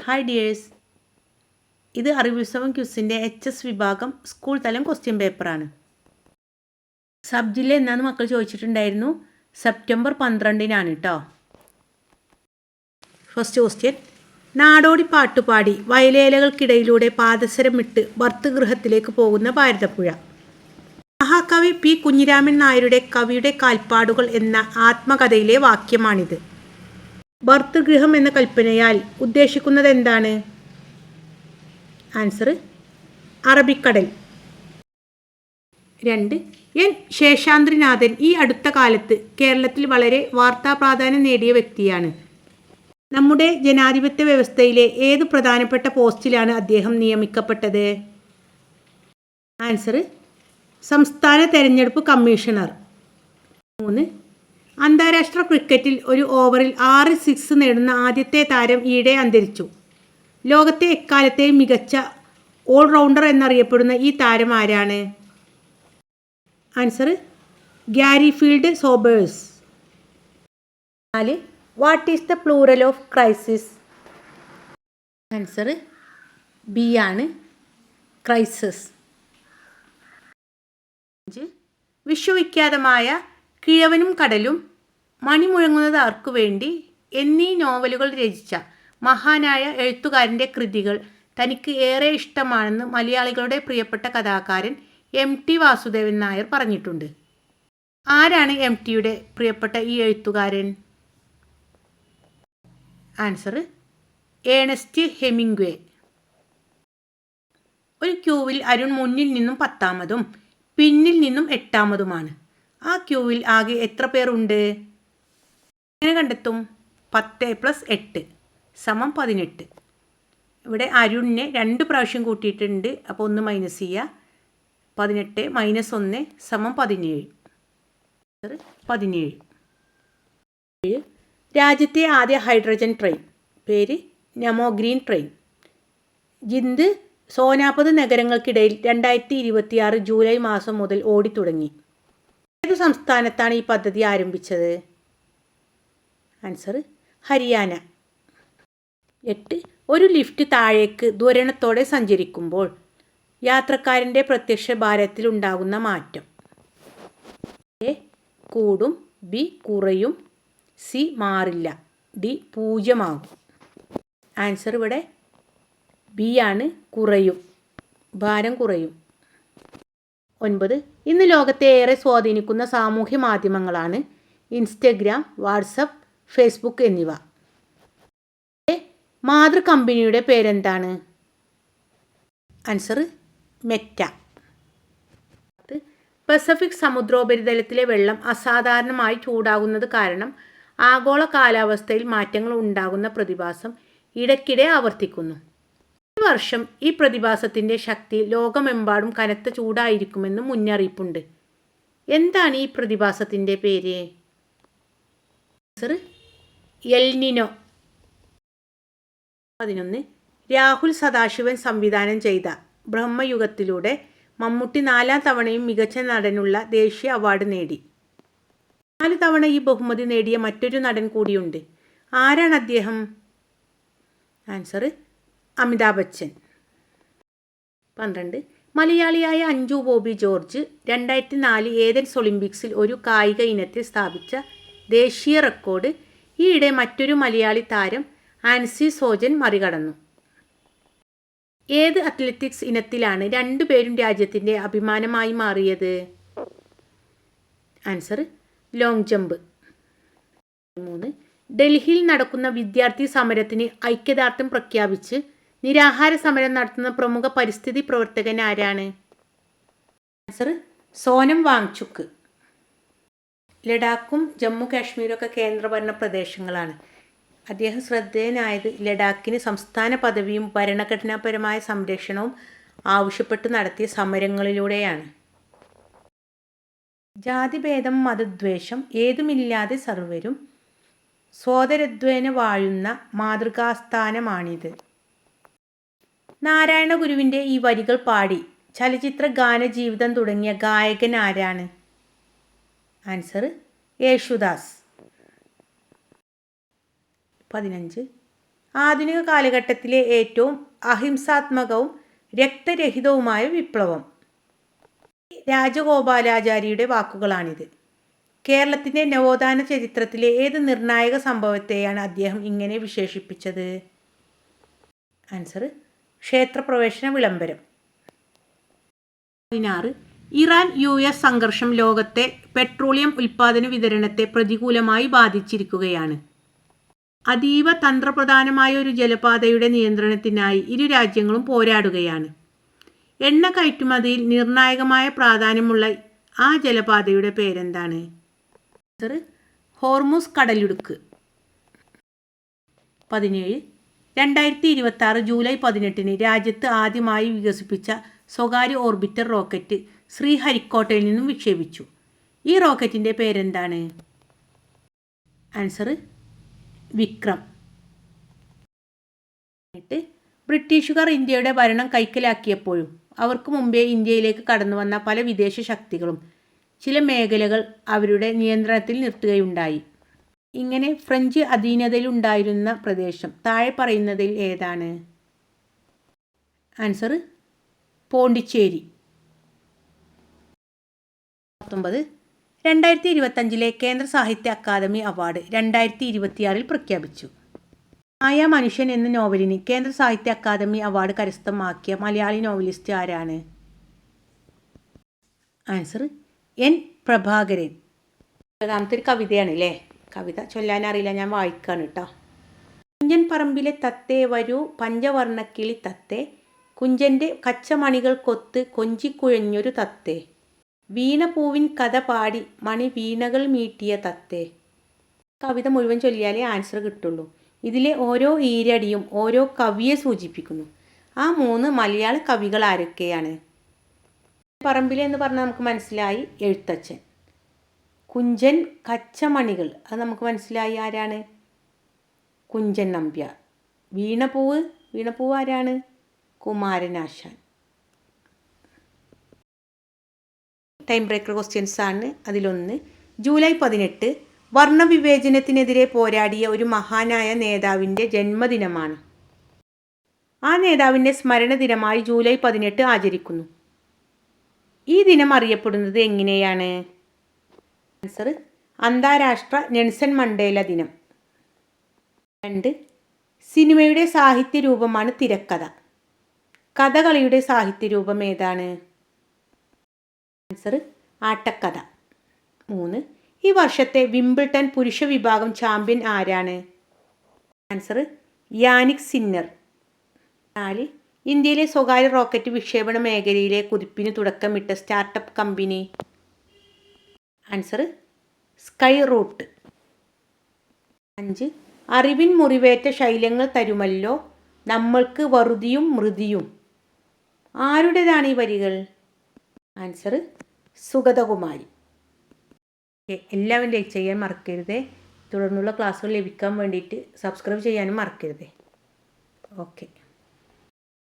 Hi dears, ഇത് അറിവുത്സവം ക്വിസിൻ്റെ HS വിഭാഗം school തലം ക്വസ്റ്റ്യൻ പേപ്പറാണ്. സബ് ജില്ല എന്നാന്ന് മക്കൾ ചോദിച്ചിട്ടുണ്ടായിരുന്നു. സെപ്റ്റംബർ 12-നാണ് കേട്ടോ. ഫസ്റ്റ് ക്വസ്റ്റ്യൻ: നാടോടി പാട്ടുപാടി വയലേലകൾക്കിടയിലൂടെ പാദസരമിട്ട് ഭർതൃഗൃഹത്തിലേക്ക് പോകുന്ന ഭാരതപ്പുഴ. മഹാകവി P. കുഞ്ഞിരാമൻ നായരുടെ കവിയുടെ കാൽപ്പാടുകൾ എന്ന ആത്മകഥയിലെ വാക്യമാണിത്. ഭർതൃഗൃഹം എന്ന കൽപ്പനയാൽ ഉദ്ദേശിക്കുന്നത് എന്താണ്? ആൻസർ അറബിക്കടൽ. 2. എൻ ശേഷാദ്രിനാഥൻ ഈ അടുത്ത കാലത്ത് കേരളത്തിൽ വളരെ വാർത്താ പ്രാധാന്യം നേടിയ വ്യക്തിയാണ്. നമ്മുടെ ജനാധിപത്യ വ്യവസ്ഥയിലെ ഏത് പ്രധാനപ്പെട്ട പോസ്റ്റിലാണ് അദ്ദേഹം നിയമിക്കപ്പെട്ടത്? ആൻസർ സംസ്ഥാന തെരഞ്ഞെടുപ്പ് കമ്മീഷണർ. 3. അന്താരാഷ്ട്ര ക്രിക്കറ്റിൽ ഒരു ഓവറിൽ 6 സിക്സ് നേടുന്ന ആദ്യത്തെ താരം ഈയിടെ അന്തരിച്ചു. ലോകത്തെ എക്കാലത്തെ മികച്ച ഓൾറൗണ്ടർ എന്നറിയപ്പെടുന്ന ഈ താരം ആരാണ്? Answer Gary field Sobers. 4. What is the plural of crisis? Answer B ആണ്, ക്രൈസിസ്. 5. വിശ്വവിഖ്യാതമായ കിഴവനും കടലും മണി മുഴങ്ങുന്നത് ആർക്കു വേണ്ടി എന്നീ നോവലുകൾ രചിച്ച മഹാനായ എഴുത്തുകാരൻ്റെ കൃതികൾ തനിക്ക് ഏറെ ഇഷ്ടമാണെന്ന് മലയാളികളുടെ പ്രിയപ്പെട്ട കഥാകാരൻ MT വാസുദേവൻ നായർ പറഞ്ഞിട്ടുണ്ട്. ആരാണ് MTയുടെ പ്രിയപ്പെട്ട ഈ എഴുത്തുകാരൻ? Answer Ernest Hemingway. ഒരു ക്യൂവിൽ അരുൺ മുന്നിൽ നിന്നും 10-മതും പിന്നിൽ നിന്നും 8-മതുമാണ്. ആ ക്യൂവിൽ ആകെ എത്ര പേർ ഉണ്ട്? എങ്ങനെ കണ്ടെത്തും? 10 + 8 = 18. ഇവിടെ അരുണിനെ 2 പ്രാവശ്യം കൂട്ടിയിട്ടുണ്ട്, അപ്പോൾ 1 മൈനസ് ചെയ്യുക. 18 - 1 = 17. 17. രാജ്യത്തെ ആദ്യ ഹൈഡ്രജൻ ട്രെയിൻ പേര് നമോ ഗ്രീൻ ട്രെയിൻ. ജിന്ദ് സോനാപത് നഗരങ്ങൾക്കിടയിൽ 2026 ജൂലൈ മാസം മുതൽ ഓടിത്തുടങ്ങി. ഏതു സംസ്ഥാനത്താണ് ഈ പദ്ധതി ആരംഭിച്ചത്? ആൻസർ ഹരിയാന. 8. ഒരു ലിഫ്റ്റ് താഴേക്ക് ത്വരണത്തോടെ സഞ്ചരിക്കുമ്പോൾ യാത്രക്കാരൻ്റെ പ്രത്യക്ഷ ഭാരത്തിൽ ഉണ്ടാകുന്ന മാറ്റം. A കൂടും, B കുറയും, C മാറില്ല, D 0 ആൻസർ ഇവിടെ B ആണ്, കുറയും, ഭാരം കുറയും. 9. ഇന്ന് ലോകത്തെ ഏറെ സ്വാധീനിക്കുന്ന സാമൂഹ്യ മാധ്യമങ്ങളാണ് ഇൻസ്റ്റഗ്രാം, വാട്സപ്പ്, ഫേസ്ബുക്ക് എന്നിവ. മാതൃ കമ്പനിയുടെ പേരെന്താണ്? Answer Meta. പസഫിക് സമുദ്രോപരിതലത്തിലെ വെള്ളം അസാധാരണമായി ചൂടാകുന്നത് കാരണം ആഗോള കാലാവസ്ഥയിൽ മാറ്റങ്ങൾ ഉണ്ടാകുന്ന പ്രതിഭാസം ഇടയ്ക്കിടെ ആവർത്തിക്കുന്നു. ഈ വർഷം ഈ പ്രതിഭാസത്തിൻ്റെ ശക്തി ലോകമെമ്പാടും കനത്ത ചൂടായിരിക്കുമെന്ന് മുന്നറിയിപ്പുണ്ട്. എന്താണ് ഈ പ്രതിഭാസത്തിൻ്റെ പേര്? Answer El Nino. 11. Rahul Sadasivan സംവിധാനം ചെയ്ത ബ്രഹ്മയുഗത്തിലൂടെ മമ്മൂട്ടി 4-ാം തവണയും മികച്ച നടനുള്ള ദേശീയ അവാർഡ് നേടി. 4 തവണ ഈ ബഹുമതി നേടിയ മറ്റൊരു നടൻ കൂടിയുണ്ട്. ആരാണ് അദ്ദേഹം? ആൻസർ അമിതാഭ് ബച്ചൻ. 12. മലയാളിയായ അഞ്ജു ബോബി ജോർജ് 2004 ഏതൻസ് ഒളിമ്പിക്സിൽ ഒരു കായിക ഇനത്തിൽ സ്ഥാപിച്ച ദേശീയ റെക്കോർഡ് ഈയിടെ മറ്റൊരു മലയാളി താരം ആൻസി സോജൻ മറികടന്നു. ഏത് അത്ലറ്റിക്സ് ഇനത്തിലാണ് 2 പേരും രാജ്യത്തിൻ്റെ അഭിമാനമായി മാറിയത്? Answer long jump. 3. ഡൽഹിയിൽ നടക്കുന്ന വിദ്യാർത്ഥി സമരത്തിന് ഐക്യദാർഢ്യം പ്രഖ്യാപിച്ച് നിരാഹാര സമരം നടത്തുന്ന പ്രമുഖ പരിസ്ഥിതി പ്രവർത്തകൻ ആരാണ്? ആൻസർ സോനം വാങ്ചുക്ക്. ലഡാക്കും ജമ്മു കാശ്മീരൊക്കെ കേന്ദ്രഭരണ പ്രദേശങ്ങളാണ്. അദ്ദേഹം ശ്രദ്ധേയനായത് ലഡാക്കിന് സംസ്ഥാന പദവിയും ഭരണഘടനാപരമായ സംരക്ഷണവും ആവശ്യപ്പെട്ട് നടത്തിയ സമരങ്ങളിലൂടെയാണ്. ജാതിഭേദം മതദ്വേഷം ഏതുമില്ലാതെ സർവരും സോദരത്വേന വാഴുന്ന മാതൃകാസ്ഥാനമാണിത്. നാരായണ ഗുരുവിൻ്റെ ഈ വരികൾ പാടി ചലച്ചിത്ര ഗാന ജീവിതം തുടങ്ങിയ ഗായകൻ ആരാണ്? ആൻസർ യേശുദാസ്. 15. ആധുനിക കാലഘട്ടത്തിലെ ഏറ്റവും അഹിംസാത്മകവും രക്തരഹിതവുമായ വിപ്ലവം. രാജഗോപാലാചാരിയുടെ വാക്കുകളാണിത്. കേരളത്തിൻ്റെ നവോത്ഥാന ചരിത്രത്തിലെ ഏത് നിർണായക സംഭവത്തെയാണ് അദ്ദേഹം ഇങ്ങനെ വിശേഷിപ്പിച്ചത്? ആൻസർ ക്ഷേത്രപ്രവേശന വിളംബരം. 16. ഇറാൻ US സംഘർഷം ലോകത്തെ പെട്രോളിയം ഉൽപ്പാദന വിതരണത്തെ പ്രതികൂലമായി ബാധിച്ചിരിക്കുകയാണ്. അതീവ തന്ത്രപ്രധാനമായ ഒരു ജലപാതയുടെ നിയന്ത്രണത്തിനായി ഇരു രാജ്യങ്ങളും പോരാടുകയാണ്. എണ്ണ കയറ്റുമതിയിൽ നിർണായകമായ പ്രാധാന്യമുള്ള ആ ജലപാതയുടെ പേരെന്താണ്? ഹോർമുസ് കടലിടുക്ക്. 17. 2026 ജൂലൈ 18 രാജ്യത്ത് ആദ്യമായി വികസിപ്പിച്ച സ്വകാര്യ ഓർബിറ്റർ റോക്കറ്റ് ശ്രീഹരിക്കോട്ടയിൽ നിന്നും വിക്ഷേപിച്ചു. ഈ റോക്കറ്റിൻ്റെ പേരെന്താണ്? ആൻസർ വിക്രം. ബ്രിട്ടീഷുകാർ ഇന്ത്യയുടെ ഭരണം കൈക്കലാക്കിയപ്പോഴും അവർക്ക് മുമ്പേ ഇന്ത്യയിലേക്ക് കടന്നു വന്ന പല വിദേശ ശക്തികളും ചില മേഖലകൾ അവരുടെ നിയന്ത്രണത്തിൽ നിർത്തുകയുണ്ടായി. ഇങ്ങനെ ഫ്രഞ്ച് അധീനതയിലുണ്ടായിരുന്ന പ്രദേശം താഴെ പറയുന്നതിൽ ഏതാണ്? ആൻസർ പോണ്ടിച്ചേരി. 19. 2025 കേന്ദ്ര സാഹിത്യ അക്കാദമി അവാർഡ് 2026 പ്രഖ്യാപിച്ചു. മായ മനുഷ്യൻ എന്ന നോവലിന് കേന്ദ്ര സാഹിത്യ അക്കാദമി അവാർഡ് കരസ്ഥമാക്കിയ മലയാളി നോവലിസ്റ്റ് ആരാണ്? Answer N. പ്രഭാകരൻ. 20ാമത്തെ ഒരു കവിതയാണ് അല്ലേ? കവിത ചൊല്ലാനറിയില്ല, ഞാൻ വായിക്കാണ് കേട്ടോ. കുഞ്ചൻ പറമ്പിലെ തത്തേ വരൂ പഞ്ചവർണ്ണക്കിളി തത്തേ, കുഞ്ചൻ്റെ കച്ചമണികൾ കൊത്ത് കൊഞ്ചിക്കുഴഞ്ഞൊരു തത്തേ, വീണപൂവിൻ കഥ പാടി മണി വീണകൾ മീട്ടിയ തത്തേ. കവിത മുഴുവൻ ചൊല്ലിയാലേ ആൻസർ കിട്ടുള്ളൂ. ഇതിലെ ഓരോ ഈരടിയും ഓരോ കവിയെ സൂചിപ്പിക്കുന്നു. ആ 3 മലയാള കവികൾ ആരൊക്കെയാണ്? പറമ്പിൽ എന്ന് പറഞ്ഞാൽ നമുക്ക് മനസ്സിലായി, എഴുത്തച്ഛൻ. കുഞ്ചൻ കച്ചമണികൾ, അത് നമുക്ക് മനസ്സിലായി, ആരാണ്? കുഞ്ചൻ നമ്പ്യാർ. വീണപൂവ് ആരാണ്? കുമാരനാശാൻ. ടൈം ബ്രേക്കർ ക്വസ്റ്റ്യൻസ് ആണ്. അതിലൊന്ന്, ജൂലൈ 18 വർണ്ണവിവേചനത്തിനെതിരെ പോരാടിയ ഒരു മഹാനായ നേതാവിൻ്റെ ജന്മദിനമാണ്. ആ നേതാവിൻ്റെ സ്മരണ ദിനമായി ജൂലൈ 18 ആചരിക്കുന്നു. ഈ ദിനം അറിയപ്പെടുന്നത് എങ്ങനെയാണ്? ആൻസർ അന്താരാഷ്ട്ര നെൽസൺ മണ്ടേല ദിനം. 2. സിനിമയുടെ സാഹിത്യ രൂപമാണ് തിരക്കഥ. കഥകളിയുടെ സാഹിത്യ രൂപം ഏതാണ്? ആൻസർ ആട്ടക്കഥ. 3. ഈ വർഷത്തെ വിംബിൾട്ടൺ പുരുഷ വിഭാഗം ചാമ്പ്യൻ ആരാണ്? Answer Jannik Sinner. 4. ഇന്ത്യയിലെ സ്വകാര്യ റോക്കറ്റ് വിക്ഷേപണ മേഖലയിലെ കുതിപ്പിന് തുടക്കമിട്ട startup company? Answer Skyroot. 5. അറിവിൻ മുറിവേറ്റ ശൈലങ്ങൾ തരുമല്ലോ നമ്മൾക്ക് വറുതിയും മൃതിയും. ആരുടേതാണ് ഈ വരികൾ? ആൻസർ സുഗതകുമാരി. എല്ലാവരും ലൈക്ക് ചെയ്യാൻ മറക്കരുതേ. തുടർന്നുള്ള ക്ലാസ്സുകൾ ലഭിക്കാൻ വേണ്ടിയിട്ട് സബ്സ്ക്രൈബ് ചെയ്യാനും മറക്കരുതേ. ഓക്കെ.